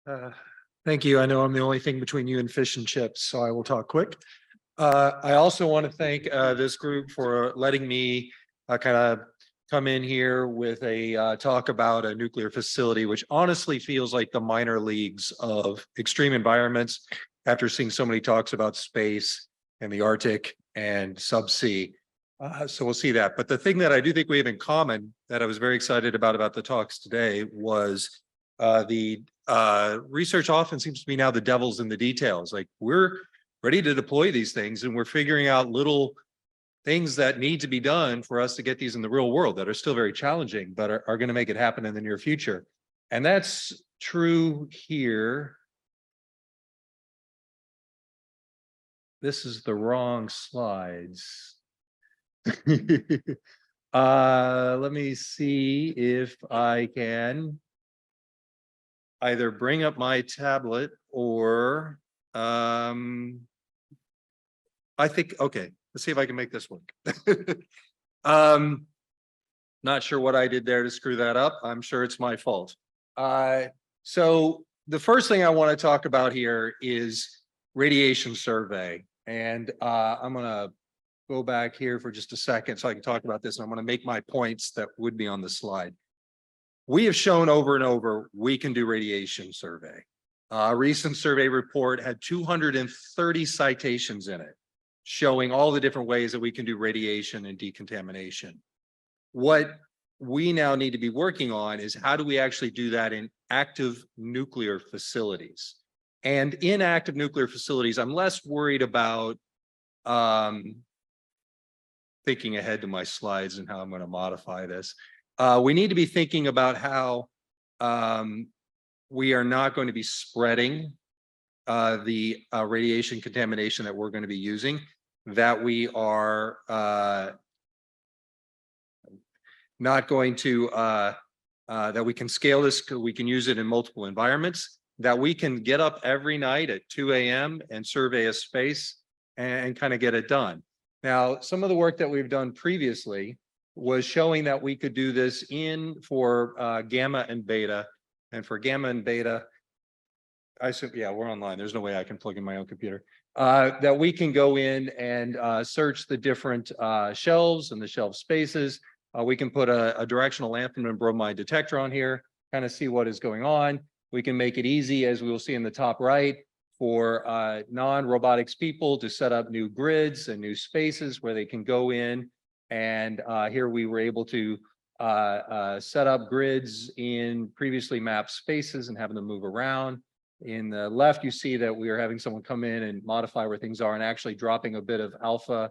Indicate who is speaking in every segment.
Speaker 1: Uh, Thank you. I know I'm the only thing between you and fish and chips, so I will talk quick. I also want to thank this group for letting me kind of come in here with a talk about a nuclear facility, which honestly feels like the minor leagues of extreme environments after seeing so many talks about space and the Arctic and subsea. So we'll see that. But the thing that I do think we have in common that I was very excited about the talks today was the research often seems to be now the devil's in the details. Like we're ready to deploy these things and we're figuring out little things that need to be done for us to get these in the real world that are still very challenging, but are going to make it happen in the near future. And that's true here. This is the wrong slides. Let me see if I can either bring up my tablet or I think, okay, let's see if I can make this work. Not sure what I did there to screw that up. I'm sure it's my fault. So the first thing I want to talk about here is radiation survey. And I'm going to go back here for just a second so I can talk about this. And I'm going to make my points that would be on the slide. We have shown over and over we can do radiation survey. A recent survey report had 230 citations in it, showing all the different ways that we can do radiation and decontamination. What we now need to be working on is how do we actually do that in active nuclear facilities? And in active nuclear facilities, I'm less worried about thinking ahead to my slides and how I'm going to modify this. We need to be thinking about how we are not going to be spreading the radiation contamination that we're going to be using, that we are not going to, that we can scale this, we can use it in multiple environments, that we can get up every night at 2 a.m. and survey a space and kind of get it done. Now, some of the work that we've done previously was showing that we could do this for gamma and beta. And for gamma and beta, I said, yeah, we're online. There's no way I can plug in my own computer. That we can go in and search the different shelves and the shelf spaces. We can put a directional lanthanum and bromide detector on here, kind of see what is going on. We can make it easy, as we will see in the top right, for non-robotics people to set up new grids and new spaces where they can go in. And here we were able to set up grids in previously mapped spaces and having them move around. In the left, you see that we are having someone come in and modify where things are and actually dropping a bit of alpha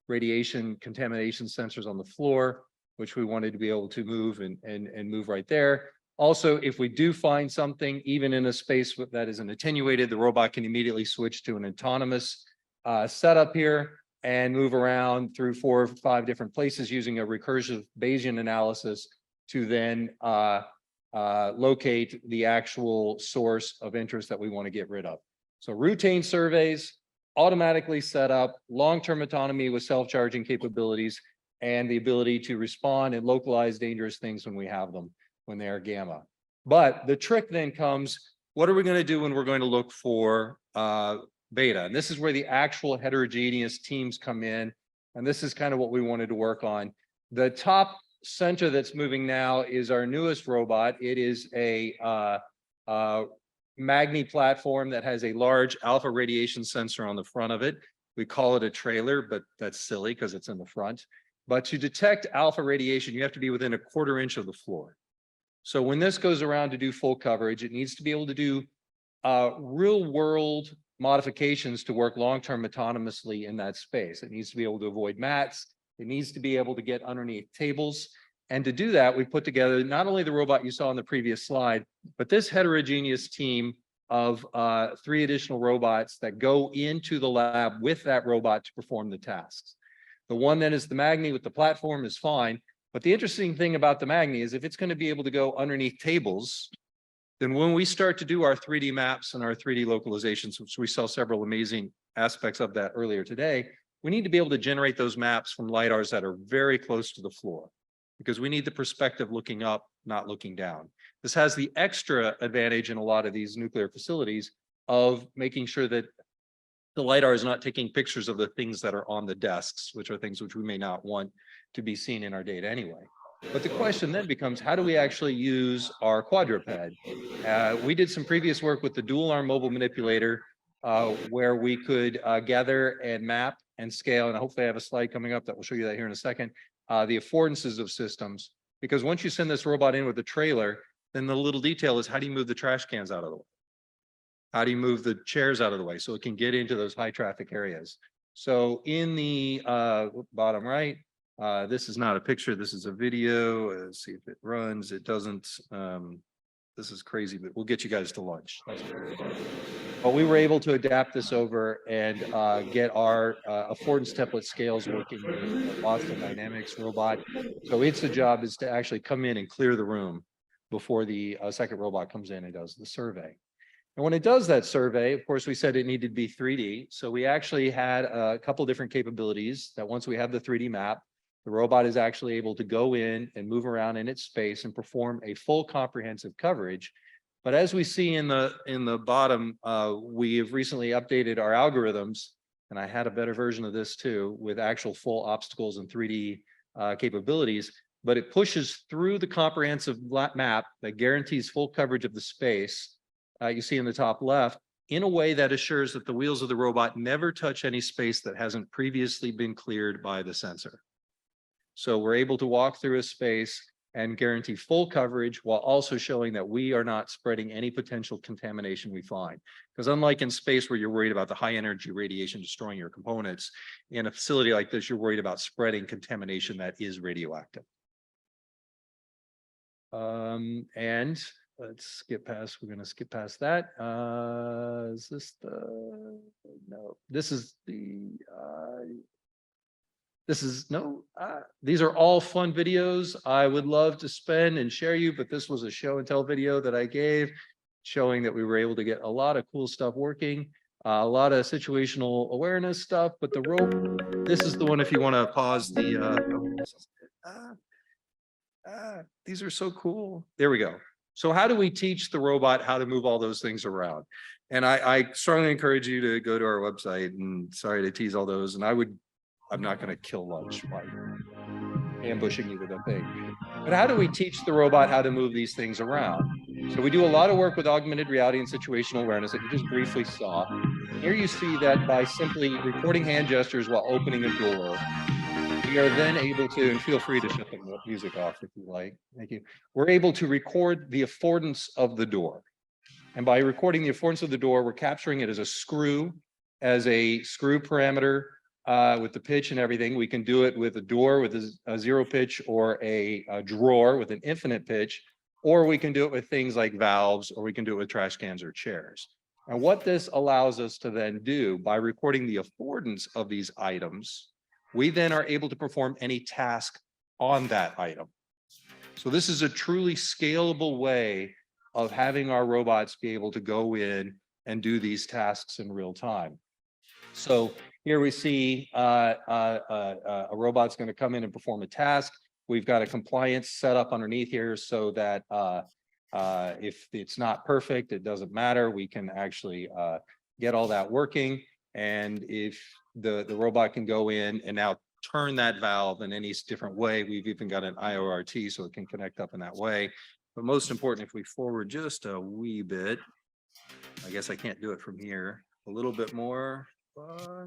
Speaker 1: radiation contamination sensors on the floor, which we wanted to be able to move and move right there. Also, if we do find something, even in a space that isn't attenuated, the robot can immediately switch to an autonomous setup here and move around through 4 or 5 different places using a recursive Bayesian analysis to then locate the actual source of interest that we want to get rid of. So routine surveys, automatically set up, long-term autonomy with self-charging capabilities, and the ability to respond and localize dangerous things when we have them, when they are gamma. But the trick then comes, what are we going to do when we're going to look for beta? And this is where the actual heterogeneous teams come in. And this is kind of what we wanted to work on. The top center that's moving now is our newest robot. It is a Magni platform that has a large alpha radiation sensor on the front of it. We call it a trailer, but that's silly because it's in the front. But to detect alpha radiation, you have to be within 1/4 inch of the floor. So when this goes around to do full coverage, it needs to be able to do real world modifications to work long-term autonomously in that space. It needs to be able to avoid mats. It needs to be able to get underneath tables. And to do that, we put together not only the robot you saw on the previous slide, but this heterogeneous team of 3 additional robots that go into the lab with that robot to perform the tasks. The one that is the Magni with the platform is fine. But the interesting thing about the Magni is if it's going to be able to go underneath tables, then when we start to do our 3D maps and our 3D localizations, which we saw several amazing aspects of that earlier today, we need to be able to generate those maps from LiDARs that are very close to the floor, because we need the perspective looking up not looking down. This has the extra advantage in a lot of these nuclear facilities of making sure that the LiDAR is not taking pictures of the things that are on the desks, which are things which we may not want to be seen in our data anyway. But the question then becomes, how do we actually use our quadruped? We did some previous work with the dual arm mobile manipulator where we could gather and map and scale, and hopefully I have a slide coming up that will show you that here in a second, the affordances of systems. Because once you send this robot in with a trailer, then the little detail is, how do you move the trash cans out of the way? How do you move the chairs out of the way so it can get into those high traffic areas? So in the bottom right, this is not a picture, this is a video. Let's see if it runs. It doesn't. This is crazy, but we'll get you guys to lunch. But we were able to adapt this over and get our affordance template scales working with the Boston Dynamics robot. So its job is to actually come in and clear the room before the second robot comes in and does the survey. And when it does that survey, of course, we said it needed to be 3D. So we actually had a couple different capabilities that once we have the 3D map, the robot is actually able to go in and move around in its space and perform a full comprehensive coverage. But as we see in the bottom, we have recently updated our algorithms, and I had a better version of this too, with actual full obstacles and 3D capabilities, but it pushes through the comprehensive map that guarantees full coverage of the space. You see in the top left, in a way that assures that the wheels of the robot never touch any space that hasn't previously been cleared by the sensor. So we're able to walk through a space and guarantee full coverage while also showing that we are not spreading any potential contamination we find. Because unlike in space where you're worried about the high energy radiation destroying your components, in a facility like this, you're worried about spreading contamination that is radioactive. And let's skip past, we're going to skip past that. Is this the, no, this is the, these are all fun videos. I would love to spend and share you, but this was a show and tell video that I gave showing that we were able to get a lot of cool stuff working, a lot of situational awareness stuff, but the rope, this is the one if you want to pause the, these are so cool. There we go. So how do we teach the robot how to move all those things around? And I strongly encourage you to go to our website, and sorry to tease all those. And I'm not going to kill lunch by ambushing you with a thing. But how do we teach the robot how to move these things around? So we do a lot of work with augmented reality and situational awareness that you just briefly saw. Here you see that by simply recording hand gestures while opening a door, we are then able to, and feel free to shut the music off if you like. Thank you. We're able to record the affordance of the door. And by recording the affordance of the door, we're capturing it as a screw parameter with the pitch and everything. We can do it with a door with a zero pitch or a drawer with an infinite pitch, or we can do it with things like valves, or we can do it with trash cans or chairs. And what this allows us to then do by recording the affordance of these items, we then are able to perform any task on that item. So this is a truly scalable way of having our robots be able to go in and do these tasks in real time. So here we see a robot's going to come in and perform a task. We've got a compliance set up underneath here so that if it's not perfect, it doesn't matter. We can actually get all that working. And if the robot can go in and now turn that valve in any different way, we've even got an IORT so it can connect up in that way. But most important, if we forward just a wee bit, I guess I can't do it from here, a little bit more.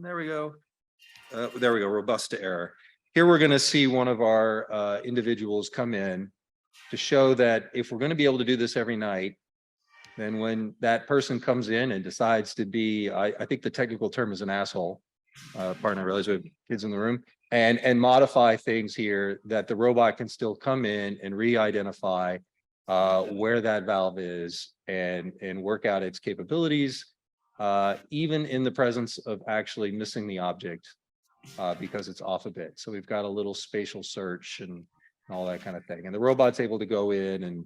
Speaker 1: There we go. There we go, robust to error. Here we're going to see one of our individuals come in to show that if we're going to be able to do this every night, then when that person comes in and decides to be, I think the technical term is an asshole, pardon, I realize we have kids in the room, and modify things here, that the robot can still come in and re-identify where that valve is and work out its capabilities, even in the presence of actually missing the object because it's off a bit. So we've got a little spatial search and all that kind of thing. And the robot's able to go in and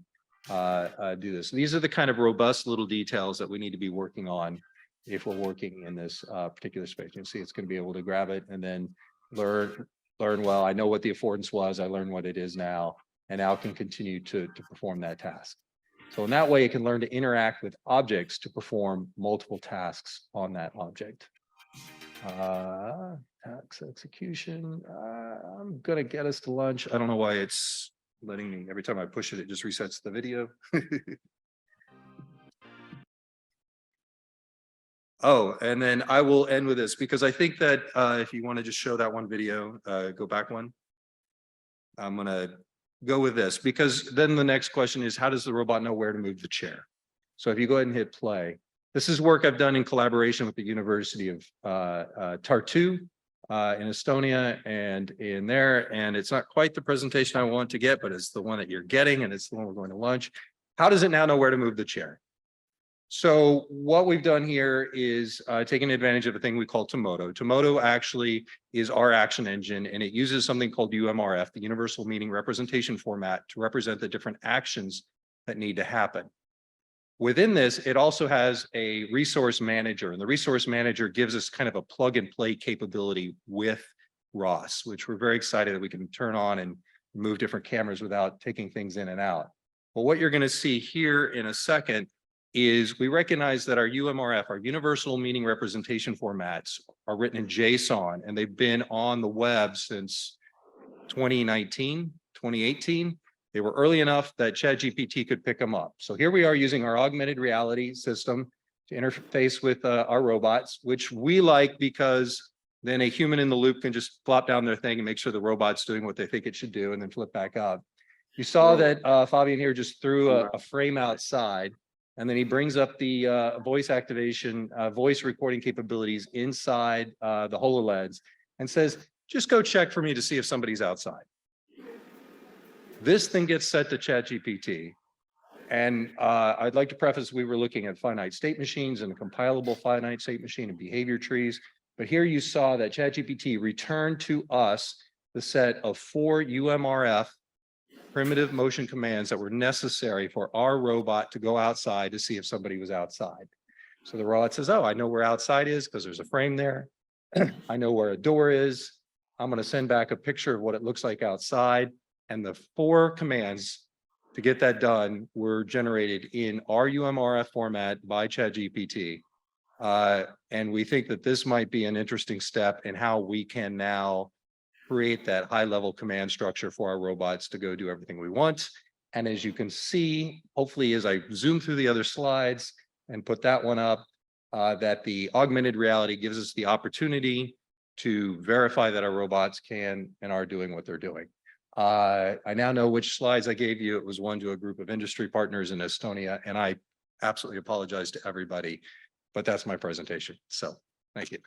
Speaker 1: do this. These are the kind of robust little details that we need to be working on if we're working in this particular space. You can see it's going to be able to grab it and then learn, well, I know what the affordance was, I learned what it is now, and now can continue to perform that task. So in that way, it can learn to interact with objects to perform multiple tasks on that object. Task execution. I'm gonna get us to lunch. I don't know why it's letting me, every time I push it, it just resets the video. Oh, and then I will end with this because I think that if you want to just show that one video, go back one. I'm gonna go with this because then the next question is, how does the robot know where to move the chair? So if you go ahead and hit play, this is work I've done in collaboration with the University of Tartu in Estonia and in there. And it's not quite the presentation I want to get, but it's the one that you're getting and it's the one we're going to lunch. How does it now know where to move the chair? So what we've done here is taking advantage of a thing we call Tomoto. Tomoto actually is our action engine, and it uses something called UMRF, the Universal Meaning Representation Format, to represent the different actions that need to happen. Within this, it also has a resource manager, and the resource manager gives us kind of a plug and play capability with ROS, which we're very excited that we can turn on and move different cameras without taking things in and out. Well, what you're going to see here in a second is we recognize that our UMRF, our Universal Meaning Representation Formats, are written in JSON, and they've been on the web since 2019, 2018. They were early enough that ChatGPT could pick them up. So here we are using our augmented reality system to interface with our robots, which we like because then a human in the loop can just plop down their thing and make sure the robot's doing what they think it should do and then flip back up. You saw that Fabian here just threw a frame outside, and then he brings up the voice activation, voice recording capabilities inside the HoloLens and says, just go check for me to see if somebody's outside. This thing gets set to ChatGPT. And I'd like to preface, we were looking at finite state machines and a compilable finite state machine and behavior trees. But here you saw that ChatGPT returned to us the set of 4 UMRF primitive motion commands that were necessary for our robot to go outside to see if somebody was outside. So the robot says, oh, I know where outside is because there's a frame there. I know where a door is. I'm going to send back a picture of what it looks like outside. And the 4 commands to get that done were generated in our UMRF format by ChatGPT. And we think that this might be an interesting step in how we can now create that high-level command structure for our robots to go do everything we want. And as you can see, hopefully as I zoom through the other slides and put that one up, that the augmented reality gives us the opportunity to verify that our robots can and are doing what they're doing. I now know which slides I gave you. It was one to a group of industry partners in Estonia, and I absolutely apologize to everybody, but that's my presentation. So thank you.